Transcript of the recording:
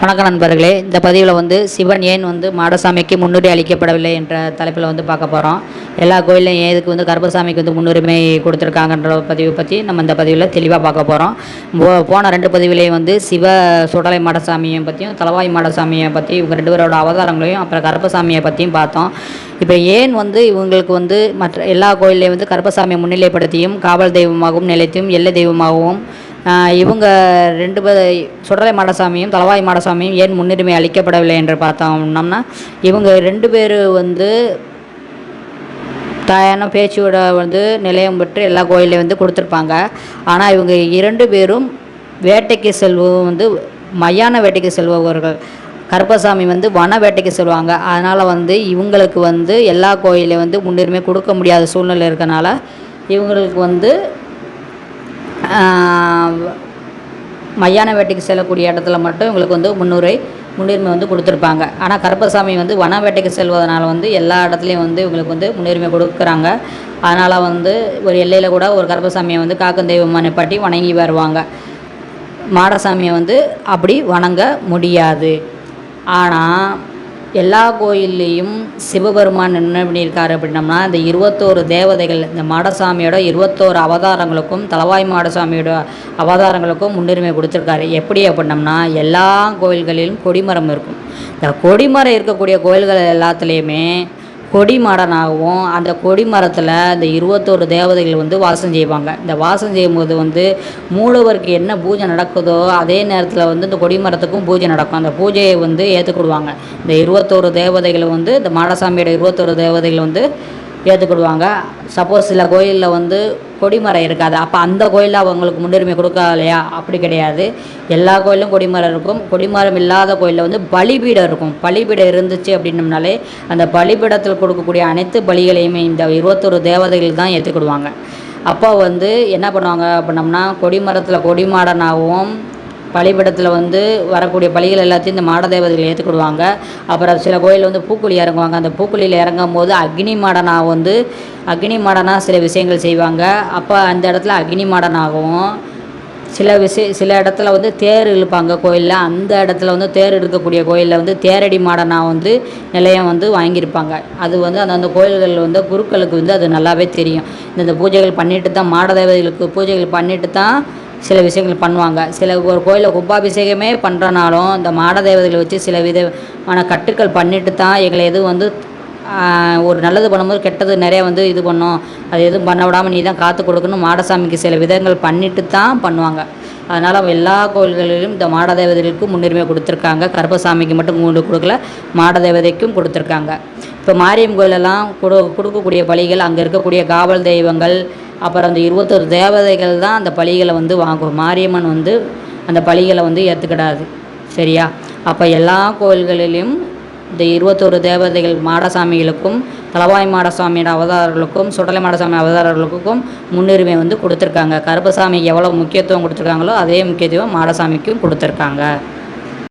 வணக்கம் நண்பர்களே. இந்த பதிவில் சிவன் ஏன் மாடசாமிக்கு முன்னுரிமை அளிக்கப்படவில்லை என்ற தலைப்பில் பார்க்க போகிறோம். எல்லா கோயிலையும் எதுக்கு கருப்பசாமிக்கு முன்னுரிமை கொடுத்துருக்காங்கன்ற பதிவை பற்றி நம்ம இந்த பதிவில் தெளிவாக பார்க்க போகிறோம். போன 2 பதிவுலேயும் சிவ சுடலை மாடசாமியை பற்றியும் தலவாய் மாடசாமியை பற்றி இவங்க 2 பேரோட அவதாரங்களையும் அப்புறம் கருப்பசாமியை பற்றியும் பார்த்தோம். இப்போ ஏன் இவங்களுக்கு மற்ற எல்லா கோயிலையும் கருப்பசாமியை முன்னிலைப்படுத்தியும் காவல் தெய்வமாகவும் நிலைத்தும் எல்லை தெய்வமாகவும் இவங்க 2 பேர் சுடலை மாடசாமியும் தலவாய் மாடசாமியும் ஏன் முன்னுரிமை அளிக்கப்படவில்லை என்று பார்த்தோம்னா, இவங்க 2 பேர் தாயான பேச்சோட நிலையம் பெற்று எல்லா கோயிலையும் கொடுத்துருப்பாங்க. ஆனால் இவங்க 2 பேரும் வேட்டைக்கு செல்வது மயான வேட்டைக்கு செல்பவர்கள். கருப்பசாமி வன வேட்டைக்கு செல்வாங்க. அதனால் இவங்களுக்கு எல்லா கோயிலையும் முன்னுரிமை கொடுக்க முடியாத சூழ்நிலை இருக்கனால இவங்களுக்கு மையான வேட்டைக்கு செல்லக்கூடிய இடத்துல மட்டும் இவங்களுக்கு முன்னுரிமை கொடுத்துருப்பாங்க. ஆனால் கருப்பசாமி வன வேட்டைக்கு செல்வதனால எல்லா இடத்துலையும் இவங்களுக்கு முன்னுரிமை கொடுக்குறாங்க. அதனால் ஒரு எல்லையில் கூட ஒரு கருப்பசாமியை காக்கும் தெய்வமாக நிப்பாட்டி வணங்கி வருவாங்க. மாடசாமியை அப்படி வணங்க முடியாது. ஆனால் எல்லா கோயில்லையும் சிவபெருமான் என்ன பண்ணியிருக்காரு அப்படின்னம்னா, இந்த 21 தேவதைகள் இந்த மாடசாமியோட 21 அவதாரங்களுக்கும் தலவாய் மாடசாமியோட அவதாரங்களுக்கும் முன்னுரிமை கொடுத்துருக்காரு. எப்படி அப்படின்னம்னா, எல்லா கோயில்களிலும் கொடிமரம் இருக்கும். இந்த கொடிமரம் இருக்கக்கூடிய கோயில்கள் எல்லாத்துலேயுமே கொடிமரனாகவும் அந்த கொடிமரத்தில் இந்த 21 தேவதைகள் வாசம் செய்வாங்க. இந்த வாசம் செய்யும்போது மூலவருக்கு என்ன பூஜை நடக்குதோ அதே நேரத்தில் இந்த கொடிமரத்துக்கும் பூஜை நடக்கும். அந்த பூஜையை ஏற்றுக்கிடுவாங்க. இந்த 21 தேவதைகளை இந்த மாடசாமியோட 21 தேவதைகள் ஏற்றுக்கிடுவாங்க. சப்போஸ் சில கோயிலில் கொடிமரம் இருக்காது, அப்போ அந்த கோயிலில் அவங்களுக்கு முன்னுரிமை கொடுக்கலையா? அப்படி கிடையாது. எல்லா கோயிலும் கொடிமரம் இருக்கும். கொடிமரம் இல்லாத கோயிலில் பலிபீடம் இருக்கும். பலிபீடம் இருந்துச்சு அப்படின்னம்னாலே அந்த பலிபீடத்தில் கொடுக்கக்கூடிய அனைத்து பலிகளையுமே இந்த 21 தேவதைகள் தான் ஏற்றுக்கிடுவாங்க. அப்போ என்ன பண்ணுவாங்க அப்படின்னம்னா, கொடிமரத்தில் கொடிமாடனாகவும் பலிபீடத்தில் வரக்கூடிய பலிகள் எல்லாத்தையும் இந்த மாட தேவதைகள் ஏற்றுக்கிடுவாங்க. அப்புறம் சில கோயில் பூக்குழி இறங்குவாங்க. அந்த பூக்குழியில் இறங்கும் போது அக்னி மாடனாக சில விஷயங்கள் செய்வாங்க. அப்போ அந்த இடத்துல அக்னி மாடனாகவும் சில இடத்துல தேர் இழுப்பாங்க கோயிலில். அந்த இடத்துல தேர் எடுக்கக்கூடிய கோயிலில் தேரடி மாடனாக நிலையம் வாங்கியிருப்பாங்க. அது அந்த கோயில்கள் குருக்களுக்கு அது நல்லாவே தெரியும். இந்த பூஜைகள் பண்ணிட்டு தான் மாட தேவதைகளுக்கு பூஜைகள் பண்ணிட்டு தான் சில விஷயங்கள் பண்ணுவாங்க. ஒரு கோயிலில் கும்பாபிஷேகமே பண்ணுறனாலும் இந்த மாட தேவதைகளை வச்சு சில விதமான கட்டுக்கள் பண்ணிட்டு தான் எங்களை எதுவும் ஒரு நல்லது பண்ணும்போது கெட்டது நிறைய இது பண்ணோம், அது எதுவும் பண்ண விடாமல் நீ தான் காத்து கொடுக்கணும், மாடசாமிக்கு சில விதங்கள் பண்ணிட்டு தான் பண்ணுவாங்க. அதனால் எல்லா கோயில்களிலும் இந்த மாட தேவதைகளுக்கு முன்னுரிமை கொடுத்துருக்காங்க. கருப்பசாமிக்கு மட்டும் கொடுக்கல, மாட தேவதைக்கும் கொடுத்துருக்காங்க. இப்போ மாரியம் கோயிலெல்லாம் கொடுக்கக்கூடிய பலிகள் அங்கே இருக்கக்கூடிய காவல் தெய்வங்கள் அப்புறம் அந்த 21 தேவதைகள் தான் அந்த பலிகளை வாங்கும். மாரியம்மன் அந்த பலிகளை ஏற்றுக்கிடாது. சரியா? அப்போ எல்லா கோயில்களிலும் இந்த 21 தேவதைகள் மாடசாமிகளுக்கும் தலவாய் மாடசாமியோட அவதாரர்களுக்கும் சுடலை மாடசாமி அவதாரர்களுக்கும் முன்னுரிமை கொடுத்துருக்காங்க. கருப்பசாமிக்கு எவ்வளோ முக்கியத்துவம் கொடுத்துருக்காங்களோ அதே முக்கியத்துவம் மாடசாமிக்கும் கொடுத்துருக்காங்க.